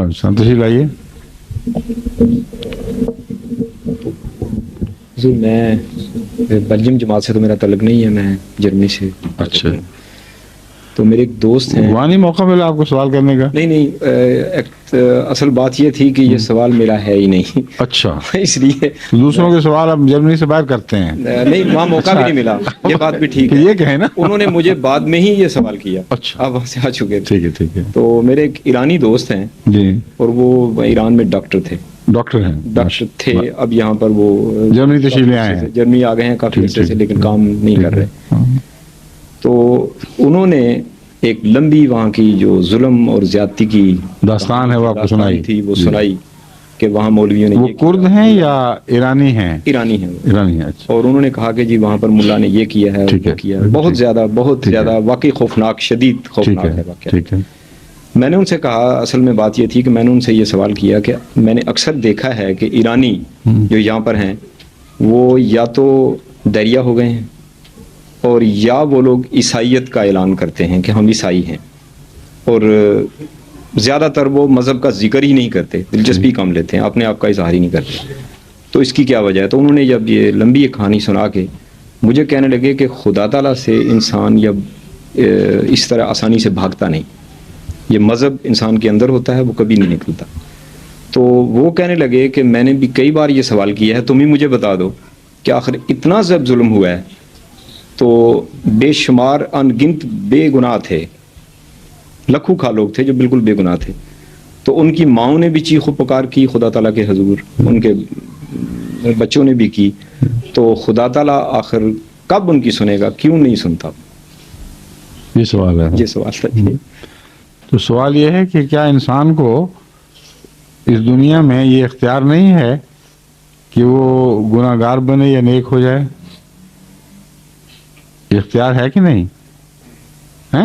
تشریف لائیے. جی میں بلجیم جماعت سے تو میرا تعلق نہیں ہے, میں جرمنی سے. اچھا, تو میرے ایک دوست ہیں. وہاں نہیں موقع ملا آپ کو سوال کرنے کا؟ نہیں, اصل بات یہ تھی کہ یہ سوال میرا ہے ہی نہیں. اچھا, اس لیے دوسروں کے سوال آپ جرمنی سے باہر کرتے ہیں؟ نہیں, وہاں موقع بھی نہیں ملا. یہ بات بھی ٹھیک ہے, یہ کہیں نا انہوں نے مجھے بعد میں ہی یہ سوال کیا. اچھا, آپ وہاں سے آ چکے تھے. ٹھیک ہے ٹھیک ہے. تو میرے ایک ایرانی دوست ہیں جی, اور وہ ایران میں ڈاکٹر تھے. ڈاکٹر ہیں, ڈاکٹر تھے, اب یہاں پر وہ جرمنی تشریف لے آئے ہیں. جرمنی آ گئے ہیں کافی عرصے سے, لیکن کام نہیں کر رہے. تو انہوں نے ایک لمبی وہاں کی جو ظلم اور زیادتی کی داستان ہے وہ آپ کو سنائی تھی, وہ سنائی کہ وہاں مولویوں نے. وہ کرد ہیں یا ایرانی ہیں؟ ایرانی ہیں. ایرانی ہیں. اچھا. اور انہوں نے کہا کہ جی وہاں پر ملا نے یہ کیا ہے, وہ کیا ہے. بہت زیادہ واقعی خوفناک, شدید خوفناک ہے واقعہ. ٹھیک ہے. میں نے ان سے کہا, اصل میں بات یہ تھی کہ میں نے ان سے یہ سوال کیا کہ میں نے اکثر دیکھا ہے کہ ایرانی جو یہاں پر ہیں وہ یا تو دریا ہو گئے ہیں, اور یا وہ لوگ عیسائیت کا اعلان کرتے ہیں کہ ہم عیسائی ہیں, اور زیادہ تر وہ مذہب کا ذکر ہی نہیں کرتے, دلچسپی کم لیتے ہیں, اپنے آپ کا اظہار ہی نہیں کرتے. تو اس کی کیا وجہ ہے؟ تو انہوں نے جب یہ لمبی ایک کہانی سنا کے مجھے کہنے لگے کہ خدا تعالیٰ سے انسان یا اس طرح آسانی سے بھاگتا نہیں, یہ مذہب انسان کے اندر ہوتا ہے, وہ کبھی نہیں نکلتا. تو وہ کہنے لگے کہ میں نے بھی کئی بار یہ سوال کیا ہے, تم ہی مجھے بتا دو کہ آخر اتنا زب ظلم ہوا ہے. تو بے شمار ان گنت بے گناہ تھے, لکھوں کھا لوگ تھے جو بالکل بے گناہ تھے. تو ان کی ماؤں نے بھی چیخ و پکار کی خدا تعالیٰ کے حضور, ان کے بچوں نے بھی کی. تو خدا تعالیٰ آخر کب ان کی سنے گا, کیوں نہیں سنتا؟ یہ سوال ہے. یہ سوال تھا. تو سوال یہ ہے کہ کیا انسان کو اس دنیا میں یہ اختیار نہیں ہے کہ وہ گناہ گار بنے یا نیک ہو جائے؟ یہ اختیار ہے کہ نہیں ہے؟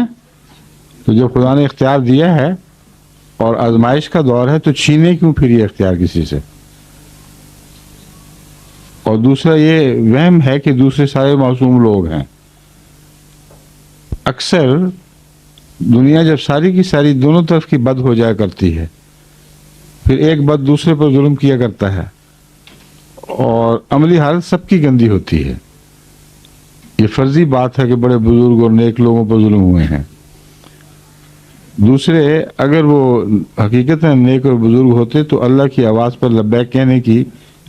تو جو خدا نے اختیار دیا ہے اور آزمائش کا دور ہے, تو چھینے کیوں پھر یہ اختیار کسی سے؟ اور دوسرا یہ وہم ہے کہ دوسرے سارے معصوم لوگ ہیں. اکثر دنیا جب ساری کی ساری دونوں طرف کی بد ہو جایا کرتی ہے, پھر ایک بد دوسرے پر ظلم کیا کرتا ہے, اور عملی حالت سب کی گندی ہوتی ہے. یہ فرضی بات ہے کہ بڑے بزرگ اور نیک لوگوں پر ظلم ہوئے ہیں. دوسرے اگر وہ حقیقت میں نیک اور بزرگ ہوتے تو اللہ کی آواز پر لبیک کہنے کی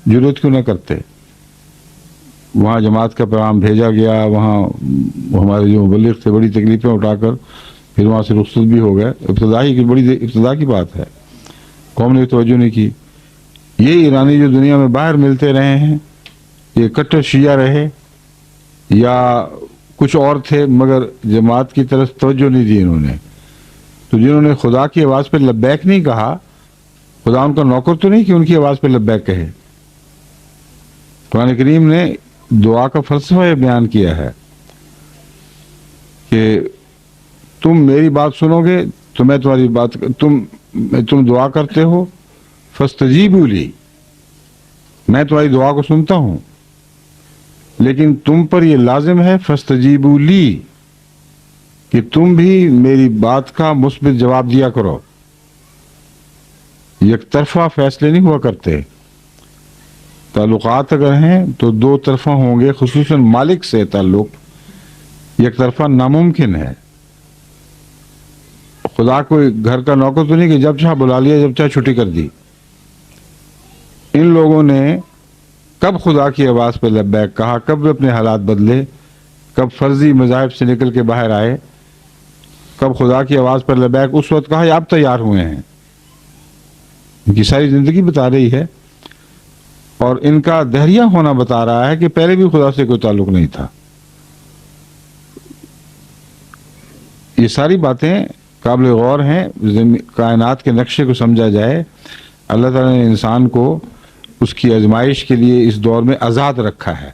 ضرورت کیوں نہ کرتے؟ وہاں جماعت کا پیغام بھیجا گیا, وہاں ہمارے جو مبلغ تھے بڑی تکلیفیں اٹھا کر پھر وہاں سے رخصت بھی ہو گئے. بڑی ابتدا کی بات ہے, قوم نے توجہ نہیں کی. یہ ایرانی جو دنیا میں باہر ملتے رہے ہیں, یہ کٹر شیعہ رہے یا کچھ اور تھے, مگر جماعت کی طرف توجہ نہیں دی انہوں نے. تو جنہوں نے خدا کی آواز پہ لبیک نہیں کہا, خدا ان کا نوکر تو نہیں کہ ان کی آواز پہ لبیک کہے. قرآن کریم نے دعا کا فلسفہ یہ بیان کیا ہے کہ تم میری بات سنو گے تو میں تمہاری بات, تم دعا کرتے ہو فاستجیبوا لی, میں تمہاری دعا کو سنتا ہوں, لیکن تم پر یہ لازم ہے فاستجیبوا لی کہ تم بھی میری بات کا مثبت جواب دیا کرو. یک طرفہ فیصلے نہیں ہوا کرتے. تعلقات اگر ہیں تو دو طرفہ ہوں گے, خصوصاً مالک سے تعلق یک طرفہ ناممکن ہے. خدا کوئی گھر کا نوکر تو نہیں کہ جب چاہ بلا لیا جب چاہ چھٹی کر دی. ان لوگوں نے کب خدا کی آواز پہ لبیک کہا, کب اپنے حالات بدلے, کب فرضی مذاہب سے نکل کے باہر آئے, کب خدا کی آواز پر لبیک اس وقت کہا یا اب تیار ہوئے ہیں. ان کی ساری زندگی بتا رہی ہے, اور ان کا دہریہ ہونا بتا رہا ہے کہ پہلے بھی خدا سے کوئی تعلق نہیں تھا. یہ ساری باتیں قابل غور ہیں. کائنات کے نقشے کو سمجھا جائے, اللہ تعالیٰ نے انسان کو اس کی آزمائش کے لیے اس دور میں آزاد رکھا ہے.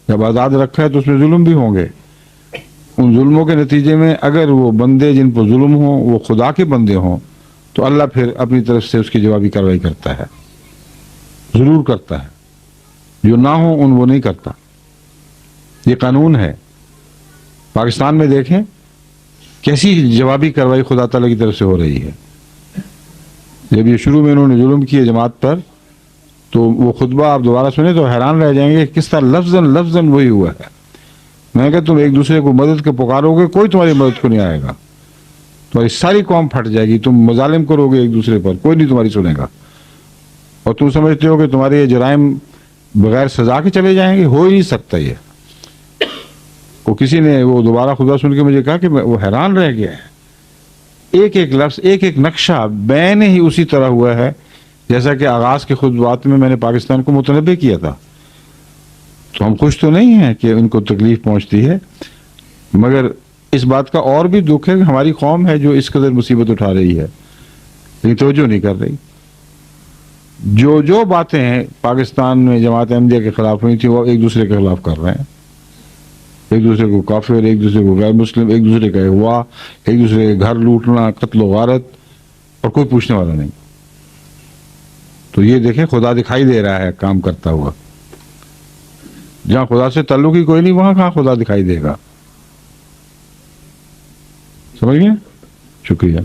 جب آزاد رکھا ہے تو اس میں ظلم بھی ہوں گے. ان ظلموں کے نتیجے میں اگر وہ بندے جن پر ظلم ہوں وہ خدا کے بندے ہوں تو اللہ پھر اپنی طرف سے اس کی جوابی کارروائی کرتا ہے, ضرور کرتا ہے. جو نہ ہوں ان وہ نہیں کرتا. یہ قانون ہے. پاکستان میں دیکھیں کیسی جوابی کارروائی خدا تعالیٰ کی طرف سے ہو رہی ہے. جب یہ شروع میں انہوں نے ظلم کیے جماعت پر تو وہ خطبہ آپ دوبارہ سنیں تو حیران رہ جائیں گے کہ کس طرح لفظاً وہی ہوا ہے. میں نے کہا تم ایک دوسرے کو مدد کے پکارو گے, کوئی تمہاری مدد کو نہیں آئے گا, تمہاری ساری قوم پھٹ جائے گی, تم مظالم کرو گے ایک دوسرے پر, کوئی نہیں تمہاری سنے گا, اور تم سمجھتے ہو کہ تمہارے یہ جرائم بغیر سزا کے چلے جائیں گے, ہو ہی نہیں سکتا یہ. وہ کسی نے وہ دوبارہ خطبہ سن کے مجھے کہا کہ وہ حیران رہ گیا ہے, ایک ایک لفظ ایک ایک نقشہ بین ہی اسی طرح ہوا ہے جیسا کہ آغاز کے خطبات میں نے پاکستان کو متنبع کیا تھا. تو ہم خوش تو نہیں ہیں کہ ان کو تکلیف پہنچتی ہے, مگر اس بات کا اور بھی دکھ ہے کہ ہماری قوم ہے جو اس قدر مصیبت اٹھا رہی ہے, لیکن توجہ نہیں کر رہی. جو باتیں ہیں پاکستان میں جماعت احمدیہ کے خلاف ہوئی تھی وہ ایک دوسرے کے خلاف کر رہے ہیں, ایک دوسرے کو کافر, ایک دوسرے کو غیر مسلم, ایک دوسرے کا اغوا, ایک دوسرے کے گھر لوٹنا, قتل و غارت, اور کوئی پوچھنے والا نہیں. تو یہ دیکھیں خدا دکھائی دے رہا ہے کام کرتا ہوا. جہاں خدا سے تعلق ہی کوئی نہیں وہاں کہاں خدا دکھائی دے گا. سمجھ گئے؟ شکریہ.